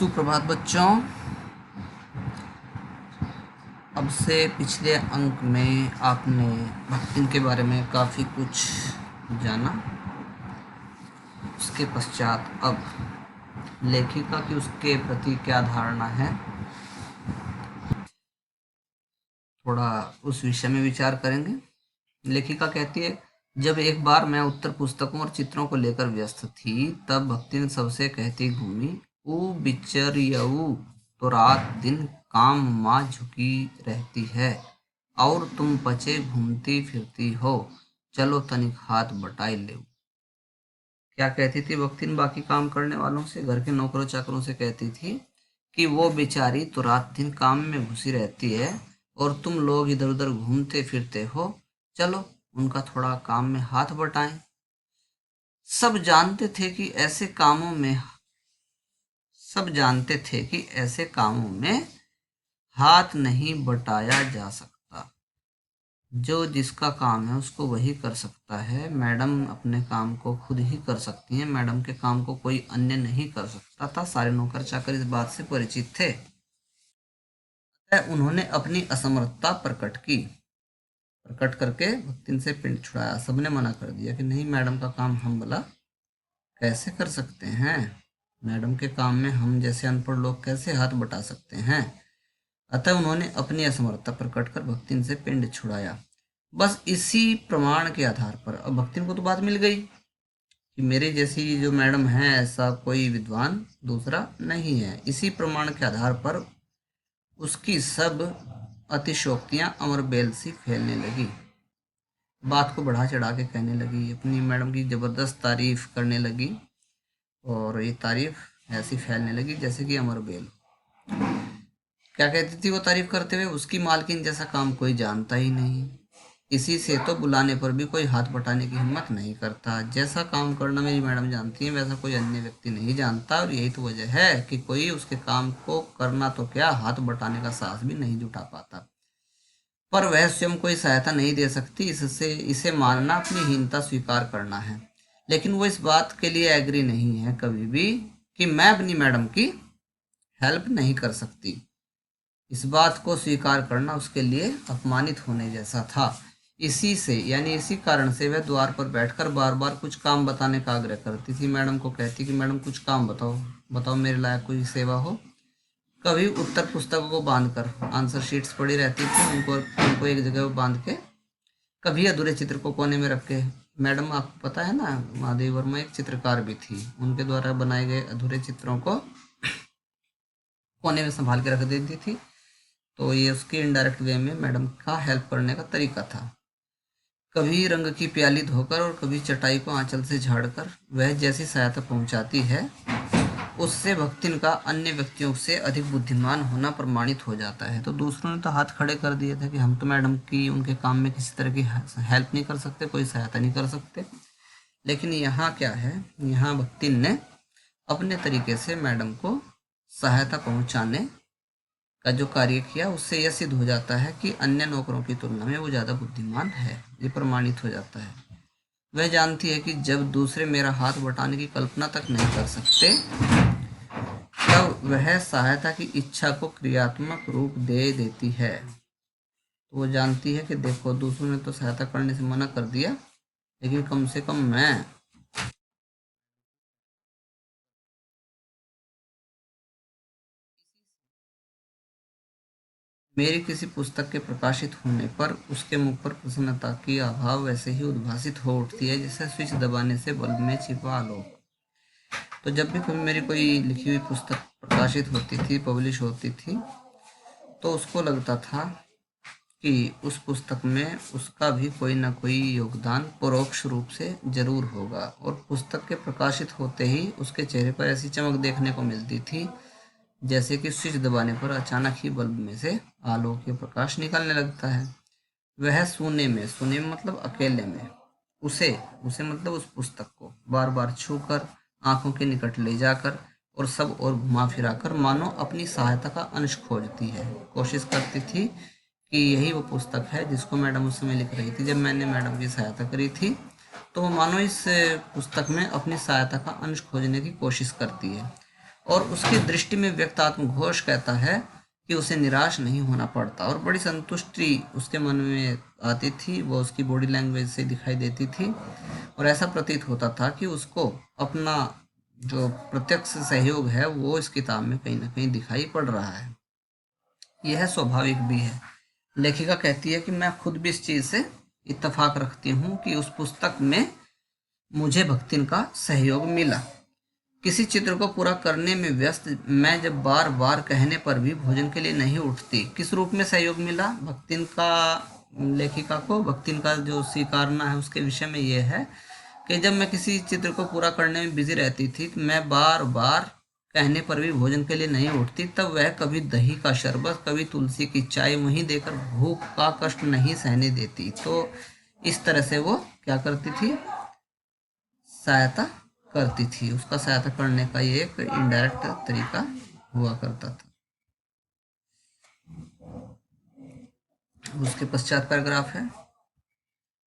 सुप्रभात बच्चों। अब से पिछले अंक में आपने भक्तिन के बारे में काफ़ी कुछ जाना। उसके पश्चात अब लेखिका की उसके प्रति क्या धारणा है, थोड़ा उस विषय में विचार करेंगे। लेखिका कहती है, जब एक बार मैं उत्तर पुस्तकों और चित्रों को लेकर व्यस्त थी, तब भक्तिन सबसे कहती घूमी, ऊ बिचरियऊ तो रात दिन काम माँ झुकी रहती है और तुम पचे घूमती फिरती हो, चलो तनिक हाथ बटाई ले। क्या कहती थी भक्तिन बाकी काम करने वालों से, घर के नौकरों चाकरों से कहती थी कि वो बेचारी तो रात दिन काम में घुसी रहती है और तुम लोग इधर उधर घूमते फिरते हो, चलो उनका थोड़ा काम में हाथ बटाएं। सब जानते थे कि ऐसे कामों में हाथ नहीं बटाया जा सकता। जो जिसका काम है उसको वही कर सकता है। मैडम अपने काम को खुद ही कर सकती हैं, मैडम के काम को कोई अन्य नहीं कर सकता था। सारे नौकर चाकर इस बात से परिचित थे। उन्होंने अपनी असमर्थता प्रकट करके भक्तिन से पिंड छुड़ाया। सबने मना कर दिया कि नहीं, मैडम का काम हम भला कैसे कर सकते हैं, मैडम के काम में हम जैसे अनपढ़ लोग कैसे हाथ बटा सकते हैं। अतः उन्होंने अपनी असमर्थता प्रकट कर भक्तिन से पिंड छुड़ाया। बस इसी प्रमाण के आधार पर अब भक्तिन को तो बात मिल गई कि मेरे जैसी जो मैडम है ऐसा कोई विद्वान दूसरा नहीं है। इसी प्रमाण के आधार पर उसकी सब अतिशोक्तियां अमरबेल सी फैलने लगी। बात को बढ़ा चढ़ा के कहने लगी, अपनी मैडम की ज़बरदस्त तारीफ करने लगी और ये तारीफ ऐसी फैलने लगी जैसे कि अमरबेल। क्या कहती थी वो तारीफ करते हुए, उसकी मालकिन जैसा काम कोई जानता ही नहीं, इसी से तो बुलाने पर भी कोई हाथ बटाने की हिम्मत नहीं करता। जैसा काम करना मेरी मैडम जानती है वैसा कोई अन्य व्यक्ति नहीं जानता, और यही तो वजह है कि कोई उसके काम को करना तो क्या, हाथ बटाने का साहस भी नहीं जुटा पाता। पर वह स्वयं कोई सहायता नहीं दे सकती, इससे इसे मानना अपनी हीनता स्वीकार करना है। लेकिन वो इस बात के लिए एग्री नहीं है कभी भी कि मैं अपनी मैडम की हेल्प नहीं कर सकती। इस बात को स्वीकार करना उसके लिए अपमानित होने जैसा था। इसी कारण से वह द्वार पर बैठकर बार बार कुछ काम बताने का आग्रह करती थी। मैडम को कहती कि मैडम कुछ काम बताओ मेरे लायक कोई सेवा हो। कभी उत्तर पुस्तकों को बांधकर, आंसर शीट्स पड़ी रहती थी, उनको एक जगह बांध के, कभी अधूरे चित्र को कोने में रख के। मैडम आपको पता है ना, महादेव वर्मा एक चित्रकार भी थी, उनके द्वारा बनाए गए अधूरे चित्रों को कोने में संभाल के रख देती थी। तो ये उसकी इनडायरेक्ट वे में मैडम का हेल्प करने का तरीका था। कभी रंग की प्याली धोकर और कभी चटाई को आंचल से झाड़कर वह जैसी सहायता पहुंचाती है, उससे भक्तिन का अन्य व्यक्तियों से अधिक बुद्धिमान होना प्रमाणित हो जाता है। तो दूसरों ने तो हाथ खड़े कर दिए थे कि हम तो मैडम की उनके काम में किसी तरह की हेल्प नहीं कर सकते, कोई सहायता नहीं कर सकते। लेकिन यहाँ क्या है, यहाँ भक्तिन ने अपने तरीके से मैडम को सहायता पहुंचाने का जो कार्य किया, उससे यह सिद्ध हो जाता है कि अन्य नौकरों की तुलना में वो ज़्यादा बुद्धिमान है। ये प्रमाणित हो जाता है। वह जानती है कि जब दूसरे मेरा हाथ बटाने की कल्पना तक नहीं कर सकते, तब वह सहायता की इच्छा को क्रियात्मक रूप दे देती है। तो वो जानती है कि देखो, दूसरों ने तो सहायता करने से मना कर दिया, लेकिन कम से कम मैं मेरी किसी पुस्तक के प्रकाशित होने पर उसके मुख पर प्रसन्नता की अभाव वैसे ही उद्भासित हो उठती है जैसे स्विच दबाने से बल्ब में छिपा आलोक। तो जब भी कभी मेरी कोई लिखी हुई पुस्तक प्रकाशित होती थी, पब्लिश होती थी, तो उसको लगता था कि उस पुस्तक में उसका भी कोई ना कोई योगदान परोक्ष रूप से जरूर होगा। और पुस्तक के प्रकाशित होते ही उसके चेहरे पर ऐसी चमक देखने को मिलती थी जैसे कि स्विच दबाने पर अचानक ही बल्ब में से आलोक के प्रकाश निकलने लगता है। वह सोने में मतलब अकेले में उसे उसे मतलब उस पुस्तक को बार बार छूकर, आंखों के निकट ले जाकर और सब और घुमा फिराकर मानो अपनी सहायता का अंश खोजती है, कोशिश करती थी कि यही वो पुस्तक है जिसको मैडम उस समय लिख रही थी। जब मैंने मैडम की सहायता करी थी, तो वो मानो इस पुस्तक में अपनी सहायता का अंश खोजने की कोशिश करती है। और उसकी दृष्टि में व्यक्त आत्मघोष कहता है कि उसे निराश नहीं होना पड़ता और बड़ी संतुष्टि उसके मन में आती थी, वो उसकी बॉडी लैंग्वेज से दिखाई देती थी और ऐसा प्रतीत होता था कि उसको अपना जो प्रत्यक्ष सहयोग है वो इस किताब में कहीं ना कहीं दिखाई पड़ रहा है। यह स्वाभाविक भी है। लेखिका कहती है कि मैं खुद भी इस चीज़ से इत्तेफाक रखती हूँ कि उस पुस्तक में मुझे भक्तिन का सहयोग मिला। किसी चित्र को पूरा करने में व्यस्त मैं जब बार बार कहने पर भी भोजन के लिए नहीं उठती। किस रूप में सहयोग मिला भक्तिन का? लेखिका को भक्तिन का जो स्वीकारना है उसके विषय में ये है कि जब मैं किसी चित्र को पूरा करने में बिजी रहती थी तो मैं बार बार कहने पर भी भोजन के लिए नहीं उठती, तब वह कभी दही का शरबत, कभी तुलसी की चाय वहीं देकर भूख का कष्ट नहीं सहने देती। तो इस तरह से वो क्या करती थी? सहायता करती थी। उसका सहायता करने का ये एक इनडायरेक्ट तरीका हुआ करता था। उसके पश्चात पैराग्राफ है,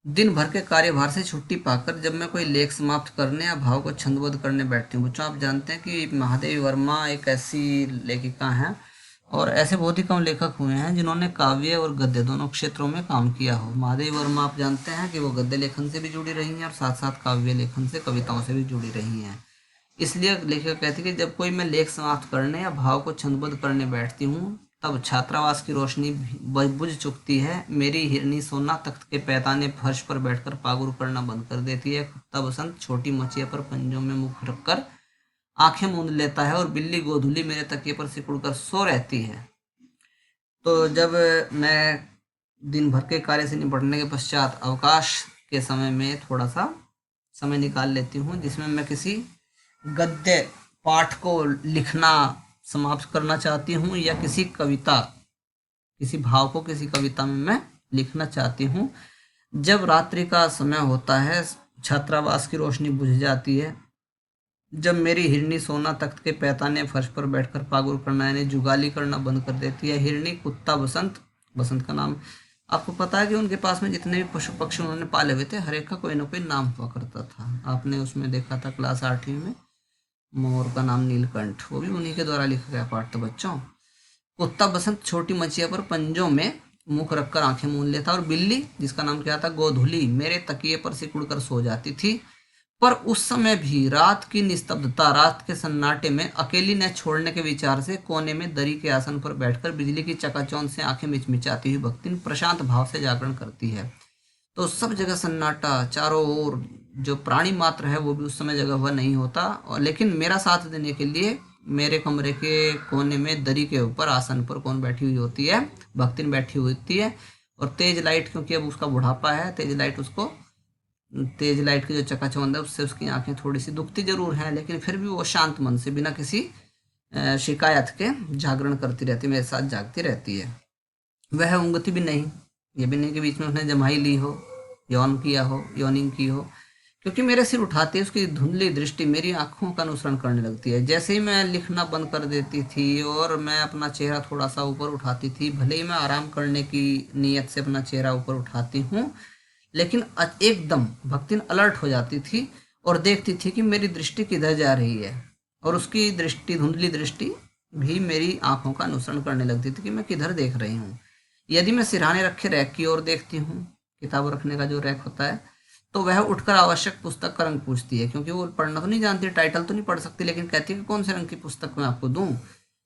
दिन भर के कार्यभार से छुट्टी पाकर जब मैं कोई लेख समाप्त करने या भाव को छंदबद्ध करने बैठती हूँ। बच्चों, आप जानते हैं कि महादेवी वर्मा एक ऐसी लेखिका हैं और ऐसे बहुत ही कम लेखक हुए हैं जिन्होंने काव्य और गद्य दोनों क्षेत्रों में काम किया हो। महादेवी वर्मा आप जानते हैं कि वो गद्य लेखन से भी जुड़ी रही हैं और साथ साथ काव्य लेखन से, कविताओं से भी जुड़ी रही हैं। इसलिए लेखक कहती है कि जब कोई मैं लेख समाप्त करने या भाव को छंदबद्ध करने बैठती हूँ तब छात्रावास की रोशनी बुझ चुकती है। मेरी हिरनी सोना तख्त के पैताने फर्श पर बैठकर पागुर करना बंद कर देती है। कुत्ता बसंत छोटी मचिया पर पंजों में मुख रखकर आंखें मूंद लेता है और बिल्ली गोधुली मेरे तकिए पर सिकुड़कर सो रहती है। तो जब मैं दिन भर के कार्य से निपटने के पश्चात अवकाश के समय में थोड़ा सा समय निकाल लेती हूँ जिसमें मैं किसी गद्य पाठ को लिखना समाप्त करना चाहती हूँ या किसी कविता, किसी भाव को किसी कविता में मैं लिखना चाहती हूँ। जब रात्रि का समय होता है, छात्रावास की रोशनी बुझ जाती है, जब मेरी हिरनी सोना तख्त के पैताने फर्श पर बैठकर पागुर करना यानी जुगाली करना बंद कर देती है। हिरनी, कुत्ता, बसंत, बसंत का नाम आपको पता है कि उनके पास में जितने भी पशु पक्षी उन्होंने पाले हुए थे हर एक का कोई ना कोई नाम हुआ करता था। आपने उसमें देखा था क्लास 8वीं में, मोर का नाम नीलकंठ, वो भी उन्हीं के द्वारा लिखा गया पाठ था बच्चों। कुत्ता बसंत छोटी मचिया पर पंजों में मुख रखकर आंखें मूंद लेता और बिल्ली, जिसका नाम क्या था, गोधुली, मेरे तकिए पर सिकुड़कर सो जाती थी। पर उस समय भी रात की निस्तब्धता, रात के सन्नाटे में अकेली न छोड़ने के विचार से कोने में दरी के आसन पर बैठकर बिजली की चकाचौंध से आंखें मिचमिचाती हुई भक्तिन प्रशांत भाव से जागरण करती है। तो सब जगह सन्नाटा, चारों ओर जो प्राणी मात्र है वो भी उस समय जगह हुआ नहीं होता, और लेकिन मेरा साथ देने के लिए मेरे कमरे के कोने में दरी के ऊपर आसन पर कौन बैठी हुई होती है? भक्तिन बैठी हुई होती है। और तेज लाइट, क्योंकि अब उसका बुढ़ापा है, तेज लाइट की जो चकाचौंध है उससे उसकी आंखें थोड़ी सी दुखती जरूर हैं, लेकिन फिर भी वो शांत मन से बिना किसी शिकायत के जागरण करती रहती, मेरे साथ जागती रहती है। वह ऊँघती भी नहीं, ये भी नहीं कि बीच में उसने जमाई ली हो, यौनिंग की हो, क्योंकि मेरे सिर उठाते उसकी धुंधली दृष्टि मेरी आंखों का अनुसरण करने लगती है। जैसे ही मैं लिखना बंद कर देती थी और मैं अपना चेहरा थोड़ा सा ऊपर उठाती थी, भले ही मैं आराम करने की नीयत से अपना चेहरा ऊपर उठाती हूँ, लेकिन एकदम भक्तिन अलर्ट हो जाती थी और देखती थी कि मेरी दृष्टि किधर जा रही है, और उसकी दृष्टि, धुंधली दृष्टि भी मेरी आंखों का अनुसरण करने लगती थी कि मैं किधर देख रही हूँ। यदि मैं सिरहाने रखे रैक की ओर देखती हूँ, किताब रखने का जो रैक होता है, तो वह उठकर आवश्यक पुस्तक का रंग पूछती है, क्योंकि वो पढ़ना तो नहीं जानती, टाइटल तो नहीं पढ़ सकती, लेकिन कहती है कि कौन से रंग की पुस्तक मैं आपको दूं।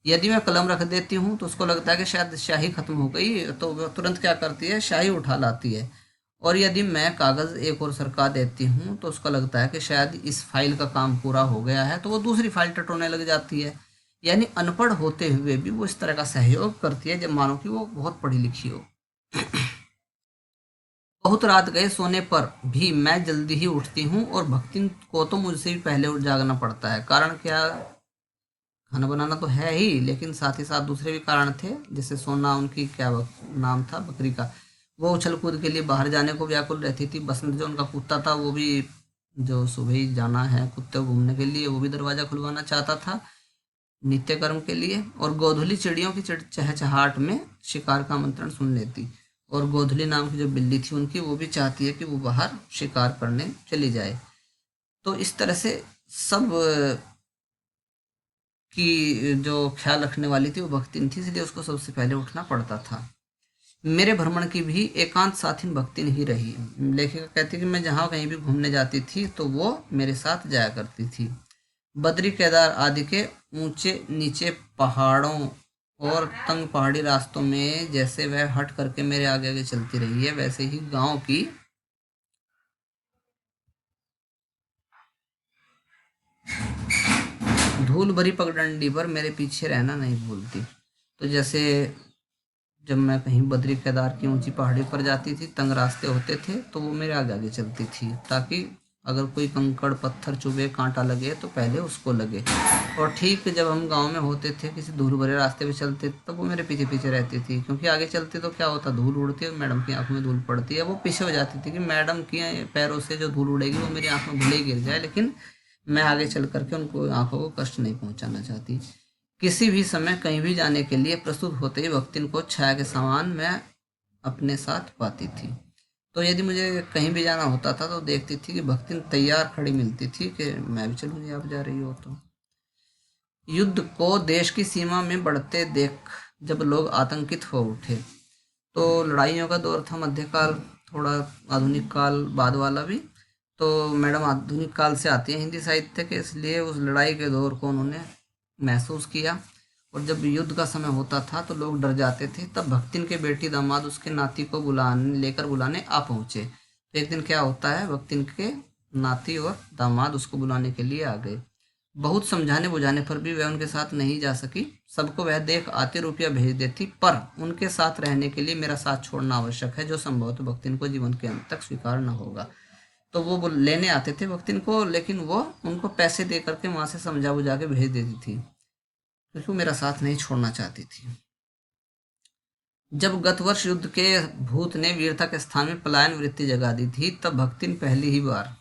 यदि मैं कलम रख देती हूँ तो उसको लगता है कि शायद स्याही खत्म हो गई, तो वह तुरंत क्या करती है, स्याही उठा लाती है। और यदि मैं कागज़ एक और सरका देती हूँ तो उसका लगता है कि शायद इस फाइल का काम पूरा हो गया है, तो वो दूसरी फाइल टटोलने लग जाती है। यानी अनपढ़ होते हुए भी वो इस तरह का सहयोग करती है जब मानो कि वो बहुत पढ़ी लिखी हो। बहुत रात गए सोने पर भी मैं जल्दी ही उठती हूँ और भक्तिन को तो मुझसे भी पहले उठ जागना पड़ता है। कारण क्या? खाना बनाना तो है ही, लेकिन साथ ही साथ दूसरे भी कारण थे, जैसे सोना, उनकी क्या नाम था बकरी का, वो उछल कूद के लिए बाहर जाने को व्याकुल रहती थी। बसंत जो उनका कुत्ता था वो भी, जो सुबह ही जाना है कुत्ते को घूमने के लिए, वो भी दरवाज़ा खुलवाना चाहता था नित्य कर्म के लिए। और गोधुली चिड़ियों की चहचहाट में शिकार का आमंत्रण सुन लेती, और गोधुली नाम की जो बिल्ली थी उनकी, वो भी चाहती है कि वो बाहर शिकार करने चली जाए। तो इस तरह से सब की जो ख्याल रखने वाली थी वो भक्तिन थी, इसलिए उसको सबसे पहले उठना पड़ता था। मेरे भ्रमण की भी एकांत साथिन भक्तिन ही रही। लेखिका कहती कि मैं जहाँ कहीं भी घूमने जाती थी तो वो मेरे साथ जाया करती थी। बद्री केदार आदि के ऊंचे नीचे पहाड़ों और तंग पहाड़ी रास्तों में जैसे वह हट करके मेरे आगे आगे चलती रही है, वैसे ही गांव की धूल भरी पगडंडी पर मेरे पीछे रहना नहीं भूलती। तो जैसे जब मैं कहीं बद्री केदार की ऊंची पहाड़ी पर जाती थी, तंग रास्ते होते थे, तो वो मेरे आगे आगे चलती थी, ताकि अगर कोई कंकड़ पत्थर चुभे कांटा लगे तो पहले उसको लगे। और ठीक जब हम गांव में होते थे, किसी धूल भरे रास्ते पे चलते तब वो मेरे पीछे पीछे रहती थी, क्योंकि आगे चलते तो क्या होता, धूल उड़ती है, मैडम की आंखों में धूल पड़ती है, वो पीछे हो जाती थी कि मैडम की पैरों से जो धूल उड़ेगी वो मेरी आंख में भले ही गिर जाए, लेकिन मैं आगे चल करके उनको आंखों को कष्ट नहीं पहुंचाना चाहती। किसी भी समय कहीं भी जाने के लिए प्रस्तुत होते ही भक्तिन को छाया के समान मैं अपने साथ पाती थी। तो यदि मुझे कहीं भी जाना होता था तो देखती थी कि भक्तिन तैयार खड़ी मिलती थी कि मैं भी चलूंगी, आप जा रही हो तो। युद्ध को देश की सीमा में बढ़ते देख जब लोग आतंकित हो उठे, तो लड़ाइयों का दौर था मध्यकाल, थोड़ा आधुनिक काल बाद वाला भी। तो मैडम आधुनिक काल से आती है हिंदी साहित्य के, इसलिए उस लड़ाई के दौर को उन्होंने महसूस किया। और जब युद्ध का समय होता था तो लोग डर जाते थे, तब भक्तिन के बेटी दामाद उसके नाती को बुलाने आ पहुंचे। तो एक दिन क्या होता है, भक्तिन के नाती और दामाद उसको बुलाने के लिए आ गए। बहुत समझाने बुझाने पर भी वह उनके साथ नहीं जा सकी। सबको वह देख आते रुपया भेज देती, पर उनके साथ रहने के लिए मेरा साथ छोड़ना आवश्यक है, जो संभवतः भक्तिन को जीवन के अंत तक स्वीकार न होगा। तो वो लेने आते थे भक्तिन को, लेकिन वो उनको पैसे दे करके वहां से समझा बुझा के भेज देती थी, क्योंकि वो मेरा साथ नहीं छोड़ना चाहती थी। जब गत वर्ष युद्ध के भूत ने वीरता के स्थान में पलायन वृत्ति जगा दी थी, तब भक्तिन पहली ही बार,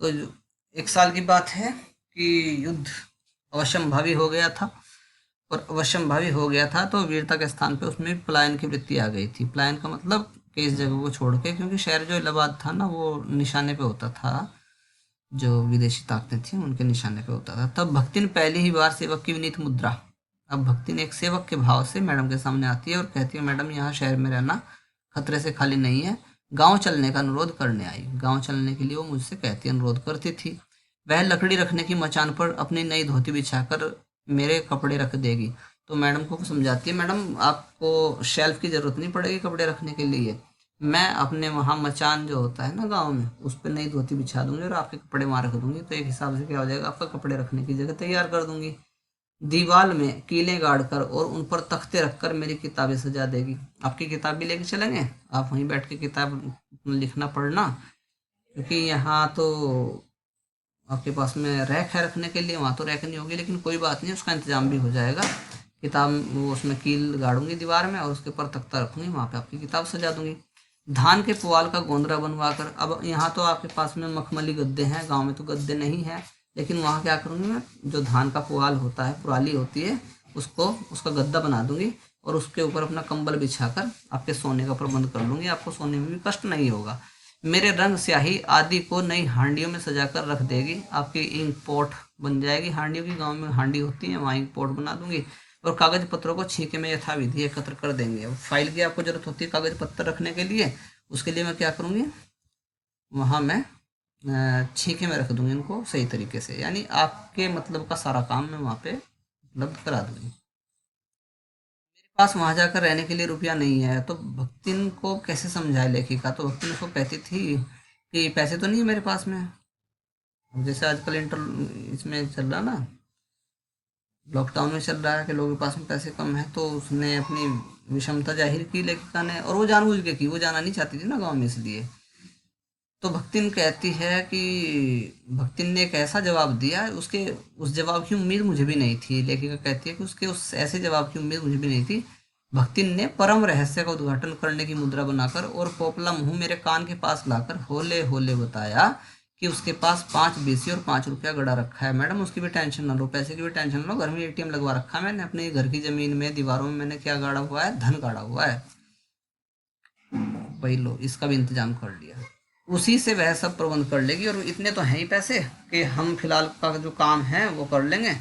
तो 1 साल की बात है कि युद्ध अवश्यंभावी हो गया था, और अवश्यंभावी हो गया था तो वीरता के स्थान पे उसमें पलायन की वृत्ति आ गई थी। पलायन का मतलब कि इस जगह को छोड़ के, क्योंकि शहर जो इलाहाबाद था ना, वो निशाने पे होता था, जो विदेशी ताकतें थी उनके निशाने पे होता था। तब भक्तिन पहली ही बार सेवक की विनीत मुद्रा, अब भक्तिन एक सेवक के भाव से मैडम के सामने आती है और कहती है, मैडम यहाँ शहर में रहना खतरे से खाली नहीं है, गांव चलने का अनुरोध करने आई। गांव चलने के लिए वो मुझसे कहती, अनुरोध करती थी। वह लकड़ी रखने की मचान पर अपनी नई धोती बिछाकर मेरे कपड़े रख देगी। तो मैडम को समझाती है, मैडम आपको शेल्फ की जरूरत नहीं पड़ेगी कपड़े रखने के लिए, मैं अपने वहाँ मचान जो होता है ना गांव में, उस पर नई धोती बिछा दूंगी और आपके कपड़े वहाँ रख दूंगी, तो एक हिसाब से क्या हो जाएगा, आपका कपड़े रखने की जगह तैयार कर दूंगी। दीवार में कीलें गाड़कर और उन पर तख्ते रखकर मेरी किताबें सजा देगी। आपकी किताब भी लेके चलेंगे, आप वहीं बैठ के किताब लिखना पढ़ना, क्योंकि यहाँ तो आपके पास में रैक है रखने के लिए, वहाँ तो रैक नहीं होगी, लेकिन कोई बात नहीं, उसका इंतजाम भी हो जाएगा। किताब वो उसमें कील गाड़ूंगी दीवार में और उसके ऊपर तख्ता रखूंगी, वहाँ पे आपकी किताब सजा दूंगी। धान के पुआल का गोंदरा बनवा कर, अब यहाँ तो आपके पास में मखमली गद्दे हैं, गांव में तो गद्दे नहीं है, लेकिन वहाँ क्या करूँगी मैं, जो धान का पुआल होता है, पुराली होती है, उसको उसका गद्दा बना दूंगी और उसके ऊपर अपना कंबल बिछाकर आपके सोने का प्रबंध कर लूंगी, आपको सोने में भी कष्ट नहीं होगा। मेरे रंग स्याही आदि को नई हांडियों में सजाकर रख देगी, आपकी इंक पॉट बन जाएगी। हांडियों की गांव में हांडी होती है, वहाँ इंक पॉट बना दूंगी, और कागज पत्रों को छीके में यथाविधि एकत्र कर देंगे। अब फाइल की आपको जरूरत होती है कागज पत्तर रखने के लिए, उसके लिए मैं क्या करूँगी, वहाँ मैं छीके में रख दूंगी इनको सही तरीके से, यानी आपके मतलब का सारा काम मैं वहाँ पे उपलब्ध करा दूंगी। पास वहां जाकर रहने के लिए रुपया नहीं है, तो भक्तिन को कैसे समझाए लेखिका। तो भक्तिन उसको कहती थी कि पैसे तो नहीं है मेरे पास में। अब जैसे आजकल इसमें चल रहा ना, लॉकडाउन में चल रहा है कि लोगों के पास में पैसे कम है, तो उसने अपनी विषमता जाहिर की लेखिका ने, और वो जानबूझ के की, वो जाना नहीं चाहती थी ना गाँव में, इसलिए। तो भक्तिन कहती है कि भक्तिन ने एक ऐसा जवाब दिया, उसके उस जवाब की उम्मीद मुझे भी नहीं थी। लेखिका कहती है कि उसके उस ऐसे जवाब की उम्मीद मुझे भी नहीं थी। भक्तिन ने परम रहस्य का उद्घाटन करने की मुद्रा बनाकर और पोपला मुंह मेरे कान के पास लाकर होले होले बताया कि उसके पास 5 बीसी और 5 रुपया गड़ा रखा है। मैडम उसकी भी टेंशन ना लो, पैसे की भी टेंशन ना लो, घर में एटीएम लगवा रखा है मैंने, अपने घर की जमीन में दीवारों में मैंने क्या गाड़ा हुआ है, धन गाड़ा हुआ है, वही लो, इसका भी इंतजाम कर लिया। उसी से वह सब प्रबंध कर लेगी, और इतने तो हैं ही पैसे कि हम फिलहाल का जो काम है वो कर लेंगे।